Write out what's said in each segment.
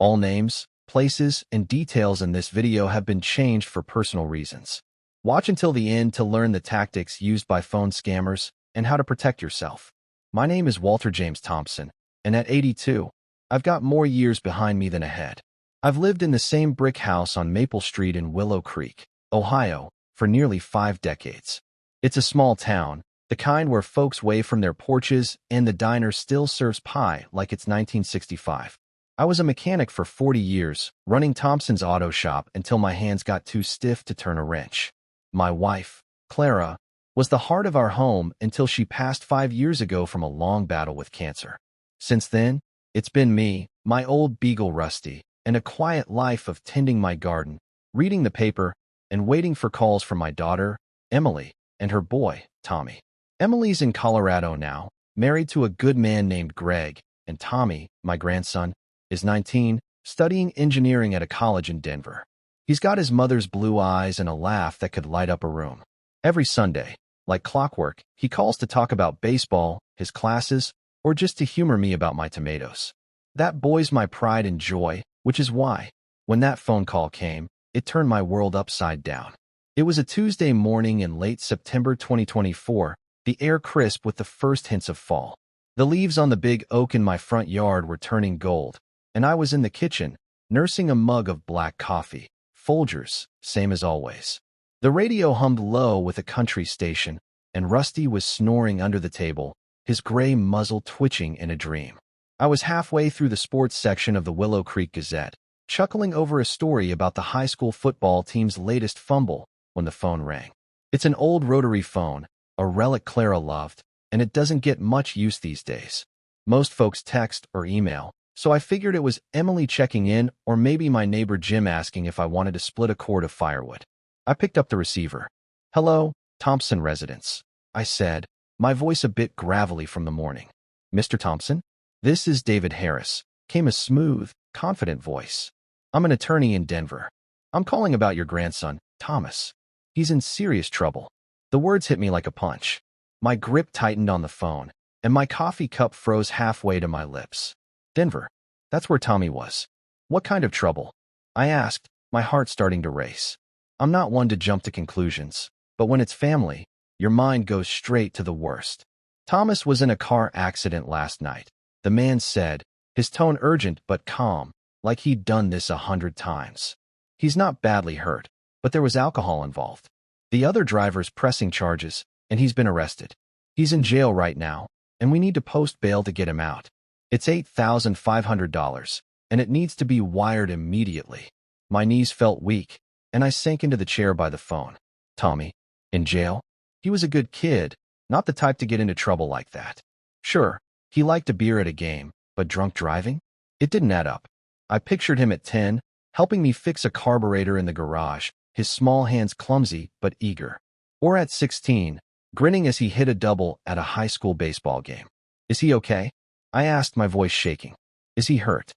All names, places, and details in this video have been changed for personal reasons. Watch until the end to learn the tactics used by phone scammers and how to protect yourself. My name is Walter James Thompson, and at 82, I've got more years behind me than ahead. I've lived in the same brick house on Maple Street in Willow Creek, Ohio, for nearly 5 decades. It's a small town, the kind where folks wave from their porches and the diner still serves pie like it's 1965. I was a mechanic for 40 years, running Thompson's auto shop until my hands got too stiff to turn a wrench. My wife, Clara, was the heart of our home until she passed 5 years ago from a long battle with cancer. Since then, it's been me, my old beagle Rusty, and a quiet life of tending my garden, reading the paper, and waiting for calls from my daughter, Emily, and her boy, Tommy. Emily's in Colorado now, married to a good man named Greg, and Tommy, my grandson, is 19, studying engineering at a college in Denver. He's got his mother's blue eyes and a laugh that could light up a room. Every Sunday, like clockwork, he calls to talk about baseball, his classes, or just to humor me about my tomatoes. That boy's my pride and joy, which is why, when that phone call came, it turned my world upside down. It was a Tuesday morning in late September 2024, the air crisp with the first hints of fall. The leaves on the big oak in my front yard were turning gold, and I was in the kitchen, nursing a mug of black coffee. Folgers, same as always. The radio hummed low with a country station, and Rusty was snoring under the table, his gray muzzle twitching in a dream. I was halfway through the sports section of the Willow Creek Gazette, chuckling over a story about the high school football team's latest fumble, when the phone rang. It's an old rotary phone, a relic Clara loved, and it doesn't get much use these days. Most folks text or email, so I figured it was Emily checking in or maybe my neighbor Jim asking if I wanted to split a cord of firewood. I picked up the receiver. "Hello, Thompson residence," I said, my voice a bit gravelly from the morning. "Mr. Thompson? This is David Harris," came a smooth, confident voice. "I'm an attorney in Denver. I'm calling about your grandson, Thomas. He's in serious trouble." The words hit me like a punch. My grip tightened on the phone, and my coffee cup froze halfway to my lips. Denver. That's where Tommy was. What kind of trouble? I asked, my heart starting to race. I'm not one to jump to conclusions, but when it's family, your mind goes straight to the worst. Thomas was in a car accident last night, the man said, his tone urgent but calm, like he'd done this 100 times. He's not badly hurt, but there was alcohol involved. The other driver's pressing charges, and he's been arrested. He's in jail right now, and we need to post bail to get him out. It's $8,500, and it needs to be wired immediately. My knees felt weak, and I sank into the chair by the phone. Tommy, in jail? He was a good kid, not the type to get into trouble like that. Sure, he liked a beer at a game, but drunk driving? It didn't add up. I pictured him at 10, helping me fix a carburetor in the garage, his small hands clumsy but eager. Or at 16, grinning as he hit a double at a high school baseball game. Is he okay? I asked, my voice shaking. Is he hurt?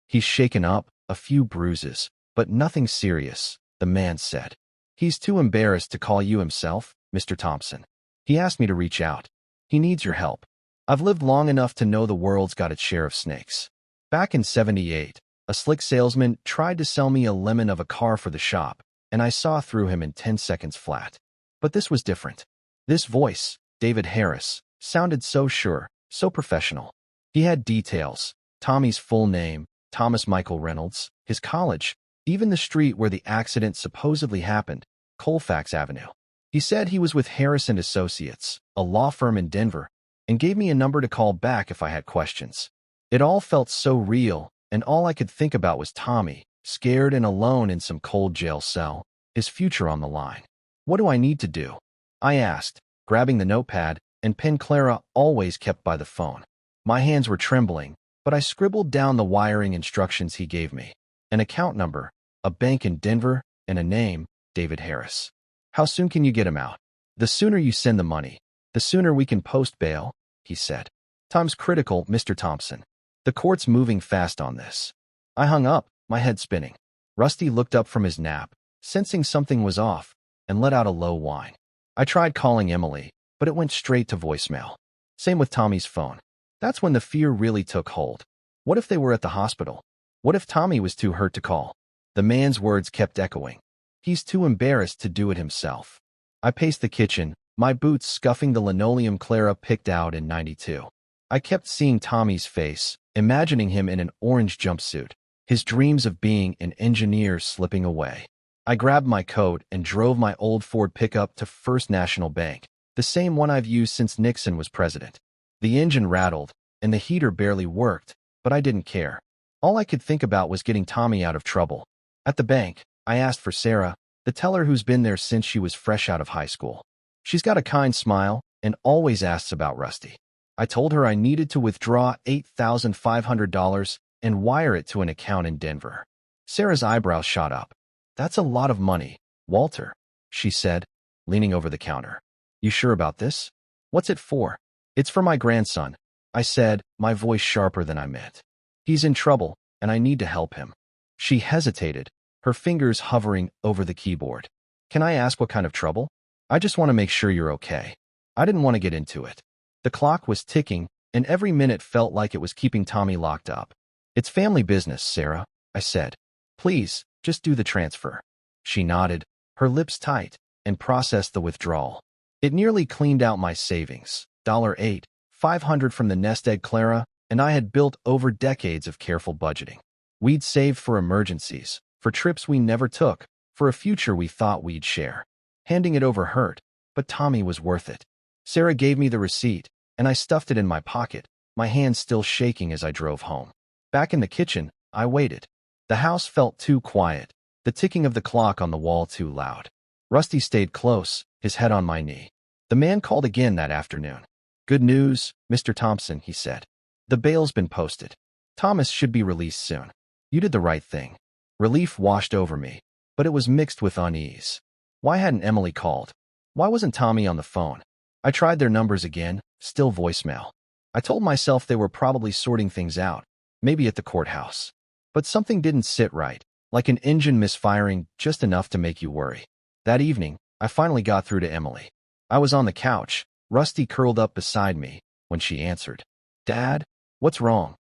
He's shaken up, a few bruises, but nothing serious, the man said. He's too embarrassed to call you himself, Mr. Thompson. He asked me to reach out. He needs your help. I've lived long enough to know the world's got its share of snakes. Back in '78, a slick salesman tried to sell me a lemon of a car for the shop, and I saw through him in 10 seconds flat. But this was different. This voice, David Harris, sounded so sure, so professional. He had details, Tommy's full name, Thomas Michael Reynolds, his college, even the street where the accident supposedly happened, Colfax Avenue. He said he was with Harris and Associates, a law firm in Denver, and gave me a number to call back if I had questions. It all felt so real, and all I could think about was Tommy, scared and alone in some cold jail cell, his future on the line. What do I need to do? I asked, grabbing the notepad and pen Clara always kept by the phone. My hands were trembling, but I scribbled down the wiring instructions he gave me. An account number, a bank in Denver, and a name, David Harris. How soon can you get him out? The sooner you send the money, the sooner we can post bail, he said. Time's critical, Mr. Thompson. The court's moving fast on this. I hung up, my head spinning. Rusty looked up from his nap, sensing something was off, and let out a low whine. I tried calling Emily, but it went straight to voicemail. Same with Tommy's phone. That's when the fear really took hold. What if they were at the hospital? What if Tommy was too hurt to call? The man's words kept echoing. He's too embarrassed to do it himself. I paced the kitchen, my boots scuffing the linoleum Clara picked out in '92. I kept seeing Tommy's face, imagining him in an orange jumpsuit, his dreams of being an engineer slipping away. I grabbed my coat and drove my old Ford pickup to First National Bank, the same one I've used since Nixon was president. The engine rattled, and the heater barely worked, but I didn't care. All I could think about was getting Tommy out of trouble. At the bank, I asked for Sarah, the teller who's been there since she was fresh out of high school. She's got a kind smile and always asks about Rusty. I told her I needed to withdraw $8,500 and wire it to an account in Denver. Sarah's eyebrows shot up. "That's a lot of money, Walter," she said, leaning over the counter. "You sure about this? What's it for?" "It's for my grandson," I said, my voice sharper than I meant. "He's in trouble, and I need to help him." She hesitated, her fingers hovering over the keyboard. "Can I ask what kind of trouble? I just want to make sure you're okay." I didn't want to get into it. The clock was ticking, and every minute felt like it was keeping Tommy locked up. "It's family business, Sarah," I said. "Please, just do the transfer." She nodded, her lips tight, and processed the withdrawal. It nearly cleaned out my savings. $8,500 from the nest egg Clara and I had built over decades of careful budgeting. We'd saved for emergencies, for trips we never took, for a future we thought we'd share. Handing it over hurt, but Tommy was worth it. Sarah gave me the receipt, and I stuffed it in my pocket, my hands still shaking as I drove home. Back in the kitchen, I waited. The house felt too quiet, the ticking of the clock on the wall too loud. Rusty stayed close, his head on my knee. The man called again that afternoon. "Good news, Mr. Thompson," he said. "The bail's been posted. Thomas should be released soon. You did the right thing." Relief washed over me, but it was mixed with unease. Why hadn't Emily called? Why wasn't Tommy on the phone? I tried their numbers again, still voicemail. I told myself they were probably sorting things out, maybe at the courthouse. But something didn't sit right, like an engine misfiring just enough to make you worry. That evening, I finally got through to Emily. I was on the couch, Rusty curled up beside me, when she answered. "Dad, what's wrong?"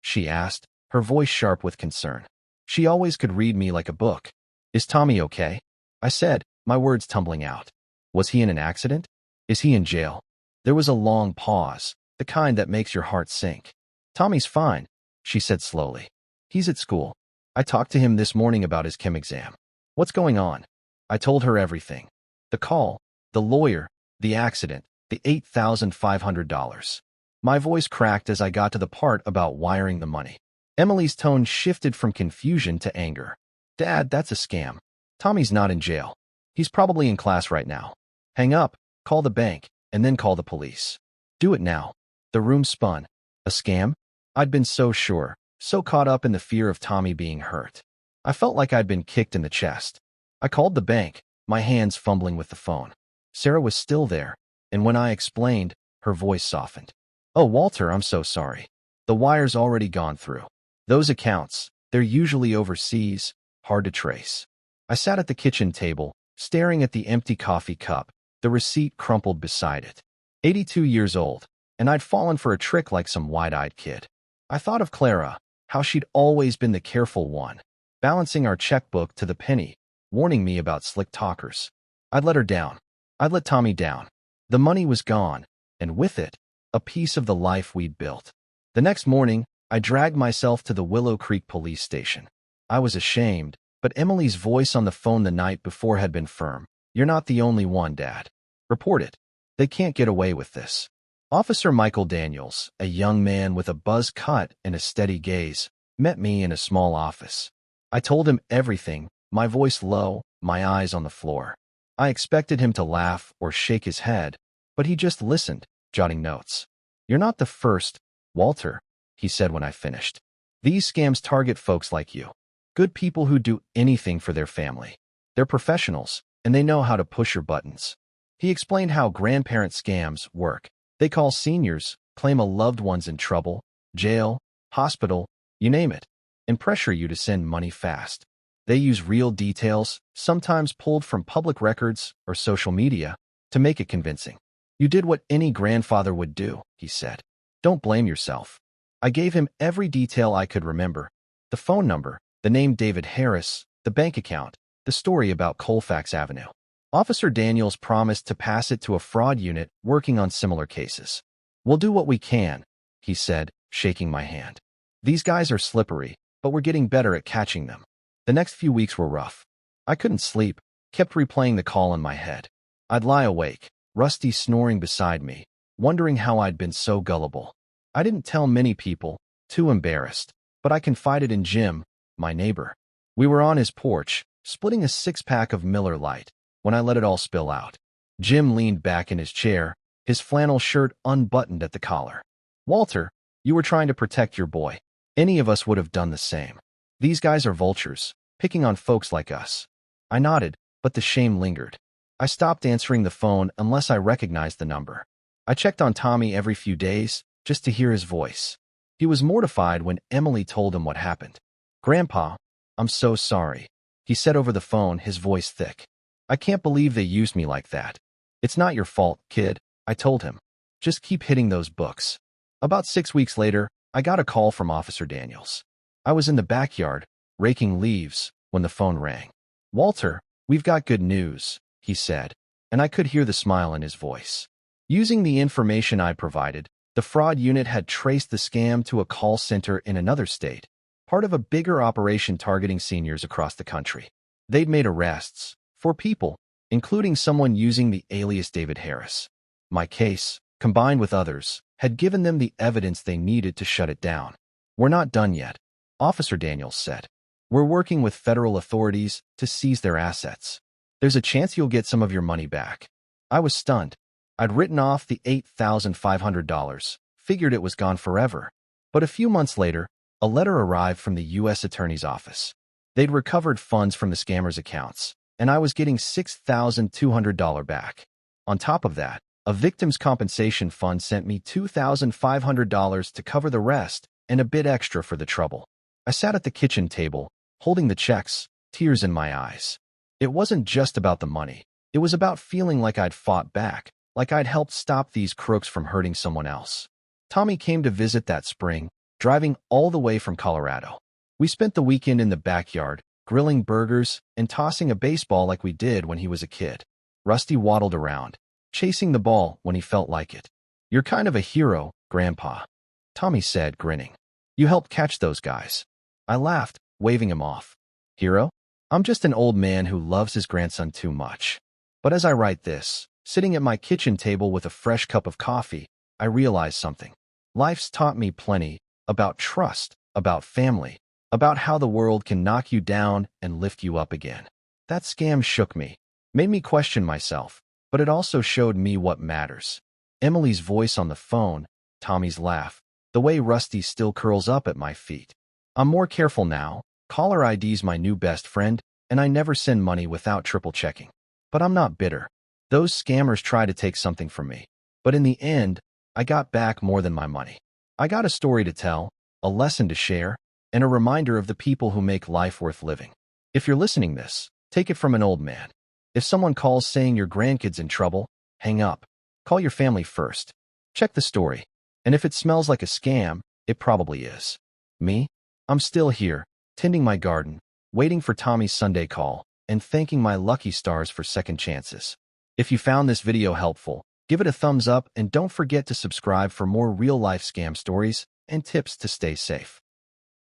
she asked, her voice sharp with concern. She always could read me like a book. "Is Tommy okay?" I said, my words tumbling out. "Was he in an accident? Is he in jail?" There was a long pause, the kind that makes your heart sink. "Tommy's fine," she said slowly. "He's at school. I talked to him this morning about his chem exam." "What's going on?" I told her everything. The call, the lawyer, the accident, the $8,500. My voice cracked as I got to the part about wiring the money. Emily's tone shifted from confusion to anger. "Dad, that's a scam. Tommy's not in jail. He's probably in class right now. Hang up, call the bank, and then call the police. Do it now." The room spun. A scam? I'd been so sure, so caught up in the fear of Tommy being hurt. I felt like I'd been kicked in the chest. I called the bank, my hands fumbling with the phone. Sarah was still there, and when I explained, her voice softened. "Oh, Walter, I'm so sorry. The wire's already gone through. Those accounts, they're usually overseas, hard to trace." I sat at the kitchen table, staring at the empty coffee cup, the receipt crumpled beside it. 82 years old, and I'd fallen for a trick like some wide-eyed kid. I thought of Clara, how she'd always been the careful one, balancing our checkbook to the penny, warning me about slick talkers. I'd let her down. I'd let Tommy down. The money was gone, and with it, a piece of the life we'd built. The next morning, I dragged myself to the Willow Creek police station. I was ashamed, but Emily's voice on the phone the night before had been firm. "You're not the only one, Dad. Report it. They can't get away with this." Officer Michael Daniels, a young man with a buzz cut and a steady gaze, met me in a small office. I told him everything, my voice low, my eyes on the floor. I expected him to laugh or shake his head, but he just listened, jotting notes. "You're not the first, Walter," he said when I finished. "These scams target folks like you. Good people who do anything for their family. They're professionals, and they know how to push your buttons." He explained how grandparent scams work. They call seniors, claim a loved one's in trouble, jail, hospital, you name it, and pressure you to send money fast. They use real details, sometimes pulled from public records or social media, to make it convincing. "You did what any grandfather would do," he said. "Don't blame yourself." I gave him every detail I could remember. The phone number, the name David Harris, the bank account, the story about Colfax Avenue. Officer Daniels promised to pass it to a fraud unit working on similar cases. "We'll do what we can," he said, shaking my hand. "These guys are slippery, but we're getting better at catching them." The next few weeks were rough. I couldn't sleep, kept replaying the call in my head. I'd lie awake, Rusty snoring beside me, wondering how I'd been so gullible. I didn't tell many people, too embarrassed, but I confided in Jim, my neighbor. We were on his porch, splitting a six-pack of Miller Lite, when I let it all spill out. Jim leaned back in his chair, his flannel shirt unbuttoned at the collar. "Walter, you were trying to protect your boy. Any of us would have done the same. These guys are vultures, picking on folks like us." I nodded, but the shame lingered. I stopped answering the phone unless I recognized the number. I checked on Tommy every few days, just to hear his voice. He was mortified when Emily told him what happened. "Grandpa, I'm so sorry," he said over the phone, his voice thick. "I can't believe they used me like that." "It's not your fault, kid," I told him. "Just keep hitting those books." About 6 weeks later, I got a call from Officer Daniels. I was in the backyard, raking leaves, when the phone rang. "Walter, we've got good news," he said, and I could hear the smile in his voice. Using the information I provided, the fraud unit had traced the scam to a call center in another state, part of a bigger operation targeting seniors across the country. They'd made arrests, 4 people, including someone using the alias David Harris. My case, combined with others, had given them the evidence they needed to shut it down. "We're not done yet," Officer Daniels said. "We're working with federal authorities to seize their assets. There's a chance you'll get some of your money back." I was stunned. I'd written off the $8,500, figured it was gone forever. But a few months later, a letter arrived from the U.S. Attorney's Office. They'd recovered funds from the scammers' accounts, and I was getting $6,200 back. On top of that, a victims' compensation fund sent me $2,500 to cover the rest and a bit extra for the trouble. I sat at the kitchen table, holding the checks, tears in my eyes. It wasn't just about the money. It was about feeling like I'd fought back, like I'd helped stop these crooks from hurting someone else. Tommy came to visit that spring, driving all the way from Colorado. We spent the weekend in the backyard, grilling burgers and tossing a baseball like we did when he was a kid. Rusty waddled around, chasing the ball when he felt like it. "You're kind of a hero, Grandpa," Tommy said, grinning. "You helped catch those guys." I laughed, waving him off. "Hero? I'm just an old man who loves his grandson too much." But as I write this, sitting at my kitchen table with a fresh cup of coffee, I realize something. Life's taught me plenty about trust, about family, about how the world can knock you down and lift you up again. That scam shook me, made me question myself, but it also showed me what matters. Emily's voice on the phone, Tommy's laugh, the way Rusty still curls up at my feet. I'm more careful now. Caller ID's my new best friend, and I never send money without triple checking. But I'm not bitter. Those scammers tried to take something from me. But in the end, I got back more than my money. I got a story to tell, a lesson to share, and a reminder of the people who make life worth living. If you're listening this, take it from an old man. If someone calls saying your grandkid's in trouble, hang up. Call your family first. Check the story. And if it smells like a scam, it probably is. Me? I'm still here, tending my garden, waiting for Tommy's Sunday call, and thanking my lucky stars for second chances. If you found this video helpful, give it a thumbs up and don't forget to subscribe for more real-life scam stories and tips to stay safe.